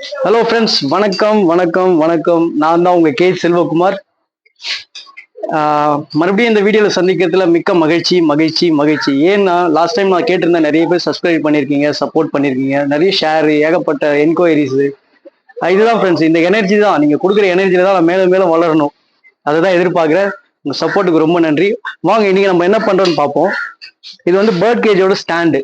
Hello friends, வணக்கம் வணக்கம் வணக்கம். நான் தான் உங்கள் செல்வகுமார். மறுபடியும் இந்த வீடியோவில் சந்திக்கிறதுல மிக்க மகிழ்ச்சி மகிழ்ச்சி மகிழ்ச்சி. ஏன்னா லாஸ்ட் டைம் நான் கேட்டிருந்தேன், நிறைய பேர் சப்ஸ்கிரைப் பண்ணியிருக்கீங்க, சப்போர்ட் பண்ணியிருக்கீங்க, நிறைய ஷேர், ஏகப்பட்ட என்கொயரிஸு. இதுதான் ஃப்ரெண்ட்ஸ், இந்த எனர்ஜி தான், நீங்கள் கொடுக்குற எனர்ஜியில் தான் நான் மேலும் மேலும் வளரணும். அதை தான் எதிர்பார்க்குறேன். உங்கள் சப்போர்ட்டுக்கு ரொம்ப நன்றி. வாங்க இன்னைக்கு நம்ம என்ன பண்ணுறோன்னு பார்ப்போம். இது வந்து பேர்ட் கேஜோட ஸ்டாண்டு,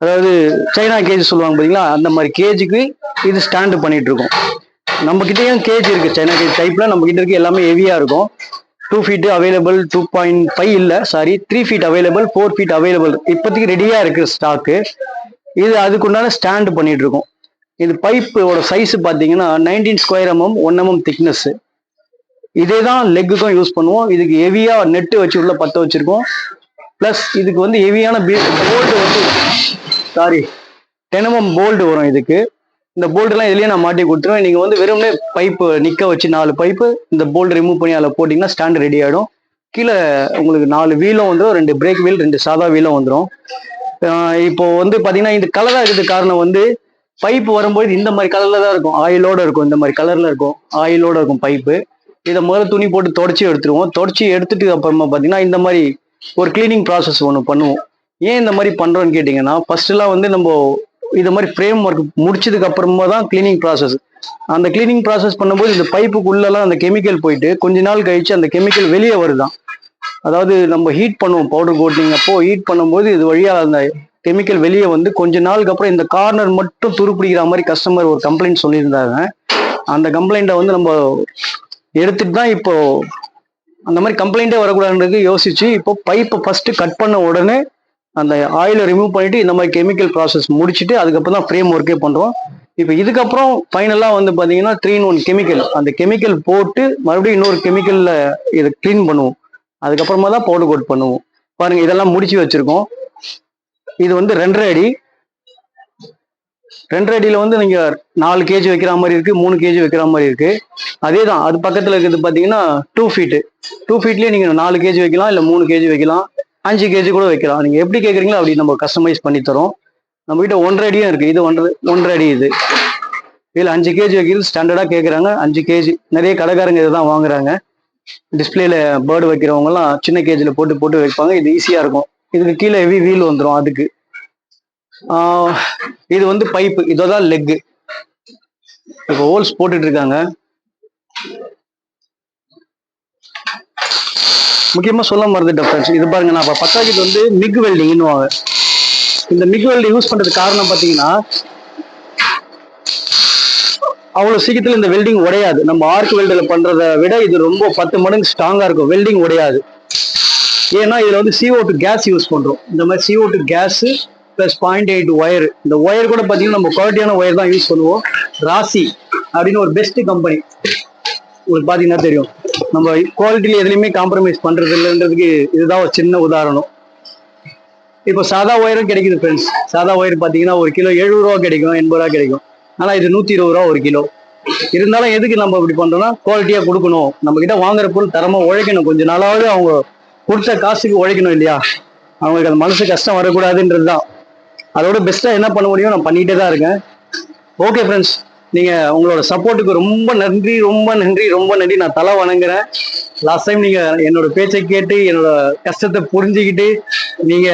அதாவது சைனா கேஜ் சொல்லுவாங்க பார்த்தீங்களா, அந்த மாதிரி கேஜுக்கு இது ஸ்டாண்டு பண்ணிட்டு இருக்கோம். நம்ம கிட்டேயும் கேஜ் இருக்கு, சைனா கேஜ் டைப்ல நம்ம கிட்ட இருக்கு. எல்லாமே ஹெவியா இருக்கும். 2 ஃபீட் அவைலபிள், 2.5 இல்லை sorry 3 feet available, 4 feet available இப்போதைக்கு ரெடியா இருக்கு ஸ்டாக்கு. இது அதுக்குண்டான ஸ்டாண்டு பண்ணிட்டு இருக்கோம். இது பைப்போட சைஸ் பார்த்தீங்கன்னா 19 ஸ்கொயர் mm 1 mm திக்னஸ். இதே தான் லெக்குக்கும் யூஸ் பண்ணுவோம். இதுக்கு ஹெவியா நெட்டு வச்சு உள்ள பற்ற வச்சிருக்கோம். பிளஸ் இதுக்கு வந்து ஹெவியான போல்டு வந்து சாரி 10 mm போல்டு வரும் இதுக்கு. இந்த போல்டுலாம் இதுலயே நான் மாட்டி கொடுத்துருவேன். நீங்க வந்து வெறும்னே பைப்பு நிக்க வச்சு 4 பைப்பு இந்த போல்டு ரிமூவ் பண்ணி அதில் போட்டிங்கன்னா ஸ்டாண்ட் ரெடி ஆகிடும். கீழே உங்களுக்கு 4 வீலும் வந்துடும், 2 பிரேக் வீல், 2 சாதா வீலும் வந்துடும். இப்போ வந்து பார்த்தீங்கன்னா இந்த கலராக இருக்கிறது காரணம் வந்து பைப்பு வரும்போது இந்த மாதிரி கலர்ல தான் இருக்கும், ஆயிலோட இருக்கும், இந்த மாதிரி கலர்ல இருக்கும், ஆயிலோட இருக்கும் பைப்பு. இதை முதல்ல துணி போட்டு தொடச்சி எடுத்துருவோம். தொடச்சி எடுத்துட்டு அப்புறமா பார்த்தீங்கன்னா இந்த மாதிரி ஒரு கிளீனிங் ப்ராசஸ் ஒன்று பண்ணுவோம். ஏன் இந்த மாதிரி பண்றோம்னு கேட்டிங்கன்னா, ஃபர்ஸ்ட்லாம் வந்து நம்ம இது மாதிரி ஃப்ரேம் ஒர்க் முடிச்சதுக்கு அப்புறமா தான் கிளீனிங் ப்ராசஸ். அந்த கிளீனிங் ப்ராசஸ் பண்ணும்போது இந்த பைப்புக்குள்ளெல்லாம் அந்த கெமிக்கல் போயிட்டு கொஞ்ச நாள் கழிச்சு அந்த கெமிக்கல் வெளியே வருதான். அதாவது நம்ம ஹீட் பண்ணுவோம், பவுடர் கோட்டிங் அப்போ ஹீட் பண்ணும்போது இது வழியா அந்த கெமிக்கல் வெளியே வந்து கொஞ்ச நாளுக்கு அப்புறம் இந்த கார்னர் மட்டும் துருப்பிடிக்கிற மாதிரி கஸ்டமர் ஒரு கம்ப்ளைண்ட் சொல்லியிருந்தாங்க. அந்த கம்ப்ளைண்ட்டை வந்து நம்ம எடுத்துட்டு தான் இப்போ அந்த மாதிரி கம்ப்ளைண்டே வரக்கூடாதுன்றது யோசிச்சு இப்போ பைப்பை ஃபர்ஸ்ட் கட் பண்ண உடனே அந்த ஆயிலை ரிமூவ் பண்ணிட்டு இந்த மாதிரி கெமிக்கல் ப்ராசஸ் முடிச்சுட்டு அதுக்கப்புறம் தான் ஃப்ரேம் ஒர்க்கே பண்றோம். இப்போ இதுக்கப்புறம் ஃபைனலாக வந்து பார்த்தீங்கன்னா 3-in-1 கெமிக்கல், அந்த கெமிக்கல் போட்டு மறுபடியும் இன்னொரு கெமிக்கல்ல இதை கிளீன் பண்ணுவோம். அதுக்கப்புறமா தான் பவுடர் கோட் பண்ணுவோம். பாருங்க இதெல்லாம் முடிச்சு வச்சிருக்கோம். இது வந்து 2.5 அடி. 2.5 அடியில வந்து நீங்க 4 கேஜி வைக்கிற மாதிரி இருக்கு, 3 கேஜி வைக்கிற மாதிரி இருக்கு. அதே தான் அது பக்கத்துல இருக்கிறது பார்த்தீங்கன்னா 2 ஃபீட்டு. 2 ஃபீட்லயே நீங்க 4 கேஜி வைக்கலாம், இல்லை 3 கேஜி வைக்கலாம், 5 கேஜி கூட வைக்கலாம். நீங்க எப்படி கேட்குறீங்களோ அப்படி நம்ம கஸ்டமைஸ் பண்ணி தரோம். நம்ம கிட்ட 1.5 அடியும் இருக்கு. இது 1.5 அடி. இது இதில் 5 கேஜி வைக்கிறது ஸ்டாண்டர்டா கேட்குறாங்க. 5 கேஜி நிறைய கடைக்காரங்க இதை தான் வாங்குறாங்க. டிஸ்பிளேல பேர்டு வைக்கிறவங்க எல்லாம் சின்ன கேஜில போட்டு போட்டு வைப்பாங்க. இது ஈஸியா இருக்கும். இதுக்கு கீழே ஹெவி வீல் வந்துடும். அதுக்கு இது வந்து பைப்பு, இதோதான் லெக்கு. இப்போ ஹோல்ஸ் போட்டுட்டு இருக்காங்க. முக்கியமா சொல்ல மறந்துட்டேன் ஃப்ரெண்ட்ஸ், இது பாருங்க, நான் பத்தாக்கிட்டு வந்து மிக் வெல்டிங்னு வாங்க. இந்த மிக் வெல்டிங் யூஸ் பண்றதுக்கு காரணம் பார்த்தீங்கன்னா, அவ்வளவு சீக்கிரத்தில் இந்த வெல்டிங் உடையாது. நம்ம ஆர்க் வெல்டில் பண்றதை விட இது ரொம்ப 10 மடங்கு ஸ்ட்ராங்கா இருக்கும். வெல்டிங் உடையாது. ஏன்னா இதுல வந்து CO2 கேஸ் யூஸ் பண்றோம். இந்த மாதிரி CO2 கேஸ் பிளஸ் 0.8 ஒயர். இந்த ஒயர் கூட பார்த்தீங்கன்னா நம்ம குவாலிட்டியான ஒயர் தான் யூஸ் பண்ணுவோம். ராசி அப்படின்னு ஒரு பெஸ்ட் கம்பெனி, உங்களுக்கு பார்த்தீங்கன்னா தெரியும். நம்ம குவாலிட்டியில எதுலையுமே காம்ப்ரமைஸ் பண்றது இல்லைன்றதுக்கு இதுதான் ஒரு சின்ன உதாரணம். இப்போ சாதா ஒயரும் கிடைக்குது ஃப்ரெண்ட்ஸ். சாதா ஒயர் பார்த்தீங்கன்னா ஒரு கிலோ 70 ரூபா கிடைக்கும், 80 ரூபா கிடைக்கும். ஆனால் இது 120 ரூபா ஒரு கிலோ. இருந்தாலும் எதுக்கு நம்ம இப்படி பண்றோம்னா, குவாலிட்டியா கொடுக்கணும். நம்ம கிட்ட வாங்குற பொருள் தரமா உழைக்கணும். கொஞ்ச நாளாவது அவங்க கொடுத்த காசுக்கு உழைக்கணும் இல்லையா? அவங்களுக்கு அந்த மனசு கஷ்டம் வரக்கூடாதுன்றது தான். அதோட பெஸ்டா என்ன பண்ண முடியும் நான் பண்ணிட்டே தான் இருக்கேன். ஓகே ஃப்ரெண்ட்ஸ், நீங்க உங்களோட சப்போர்ட்டுக்கு ரொம்ப நன்றி, ரொம்ப நன்றி, ரொம்ப நன்றி. நான் தலை வணங்குறேன். லாஸ்ட் டைம் நீங்க என்னோட பேச்சை கேட்டு என்னோட கஷ்டத்தை புரிஞ்சுக்கிட்டு நீங்க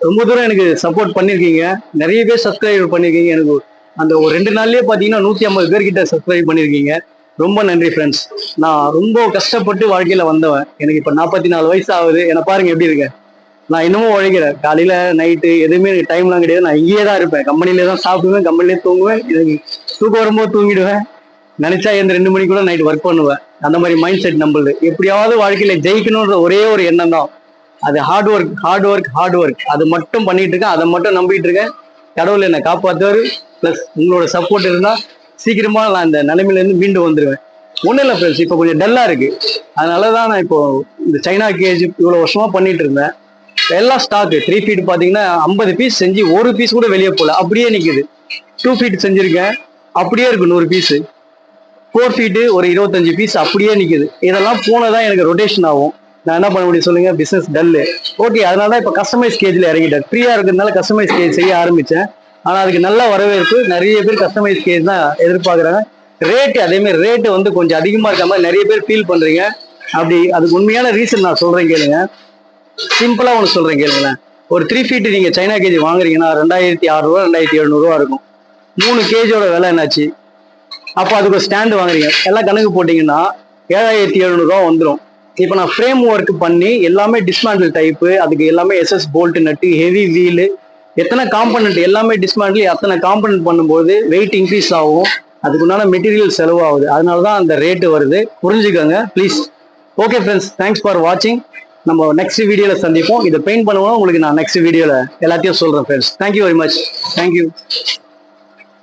ரொம்ப தூரம் எனக்கு சப்போர்ட் பண்ணிருக்கீங்க. நிறைய பேர் சப்ஸ்கிரைப் பண்ணிருக்கீங்க. எனக்கு அந்த ஒரு 2 நாள்லயே பாத்தீங்கன்னா 150 பேர்கிட்ட சப்ஸ்கிரைப் பண்ணிருக்கீங்க. ரொம்ப நன்றி ஃப்ரெண்ட்ஸ். நான் ரொம்ப கஷ்டப்பட்டு வாழ்க்கையில வந்தவன். எனக்கு இப்ப 44 வயசு ஆகுது. என்னை பாருங்க எப்படி இருக்கேன். நான் இன்னமும் உழைக்கிறேன். காலையில நைட்டு எதுவுமே எனக்கு டைம்லாம் கிடையாது. நான் இங்கேயே தான் இருப்பேன். கம்பெனிலே தான் சாப்பிடுவேன், கம்பெனிலே தூங்குவேன். எனக்கு தூக்கம் வரும்போது தூங்கிடுவேன். நினைச்சா இந்த 2 மணிக்கு கூட நைட் ஒர்க் பண்ணுவேன். அந்த மாதிரி மைண்ட் செட் நம்மளுது. எப்படியாவது வாழ்க்கையில ஜெயிக்கணும்ன்ற ஒரே ஒரு எண்ணம் தான். அது hard work, hard work, hard work. அது மட்டும் பண்ணிட்டு இருக்கேன். அதை மட்டும் நம்பிட்டு இருக்கேன். கடவுள் என்னை காப்பாற்றுவாரு. பிளஸ் உங்களோட சப்போர்ட் இருந்தா சீக்கிரமா நான் இந்த நிலைமையில இருந்து மீண்டு வந்துருவேன். ஒன்றும் இல்லை ஃப்ரெண்ட்ஸ், இப்போ கொஞ்சம் டல்லா இருக்கு. அதனாலதான் நான் இப்போ இந்த சைனா கேஜ் இவ்வளவு வருஷமா பண்ணிட்டு இருந்தேன். எல்லா ஸ்டாக்கு 3 ஃபீட் பாத்தீங்கன்னா 50 பீஸ் செஞ்சு ஒரு பீஸ் கூட வெளியே போல, அப்படியே நிக்குது. 2 ஃபீட் செஞ்சிருக்கேன், அப்படியே இருக்கு 100 பீஸ். 4 ஃபீட்டு ஒரு 25 பீஸ் அப்படியே நிக்குது. இதெல்லாம் போனதான் எனக்கு ரொட்டேஷன் ஆகும். நான் என்ன பண்ண முடியும் சொல்லுங்க, பிசினஸ் டல்லு. ஓகே, அதனால தான் இப்போ கஸ்டமைஸ் கேஜ்ல இறங்கிட்டேன். ஃப்ரீயா இருக்கிறதுனால கஸ்டமைஸ் கேஜ் செய்ய ஆரம்பிச்சேன். ஆனா அதுக்கு நல்ல வரவேற்பு, நிறைய பேர் கஸ்டமைஸ் கேஸ் தான் எதிர்பார்க்குறாங்க. ரேட்டு அதே மாதிரி ரேட்டு வந்து கொஞ்சம் அதிகமா இருக்க மாதிரி நிறைய பேர் ஃபீல் பண்றீங்க. அப்படி அதுக்கு உண்மையான ரீசன் நான் சொல்றேன் கேளுங்க. சிம்பிளா ஒன்று சொல்றேன் கேளுங்களேன். ஒரு 3 ஃபீட் நீங்க சைனா கேஜ் வாங்குறீங்கன்னா 2600 2700 இருக்கும். 3 கேஜோட விலை என்னாச்சு? அப்போ அதுக்கு ஒரு ஸ்டாண்டு வாங்குறீங்க, எல்லாம் கணக்கு போட்டீங்கன்னா 7700 வந்துடும். இப்போ நான் ஃப்ரேம் ஒர்க் பண்ணி எல்லாமே டிஸ்மேண்டில் டைப்பு, அதுக்கு எல்லாமே எஸ்எஸ் போல்ட் நட்டு, ஹெவி வீலு, எத்தனை காம்பனண்ட் எல்லாமே டிஸ்மேண்டில், அத்தனை காம்பனண்ட் பண்ணும்போது வெயிட் இன்க்ரீஸ் ஆகும், அதுக்குண்டான மெட்டீரியல் செலவாகுது. அதனால தான் அந்த ரேட்டு வருது, புரிஞ்சுக்கோங்க please. Okay friends, thanks for வாட்சிங். நம்ம நெக்ஸ்ட் வீடியோவில் சந்திப்போம். இதை பெயிண்ட் பண்ணுவோம் உங்களுக்கு நான் நெக்ஸ்ட் வீடியோவில் எல்லாத்தையும் சொல்கிறேன் friends. Thank you very much. Thank you.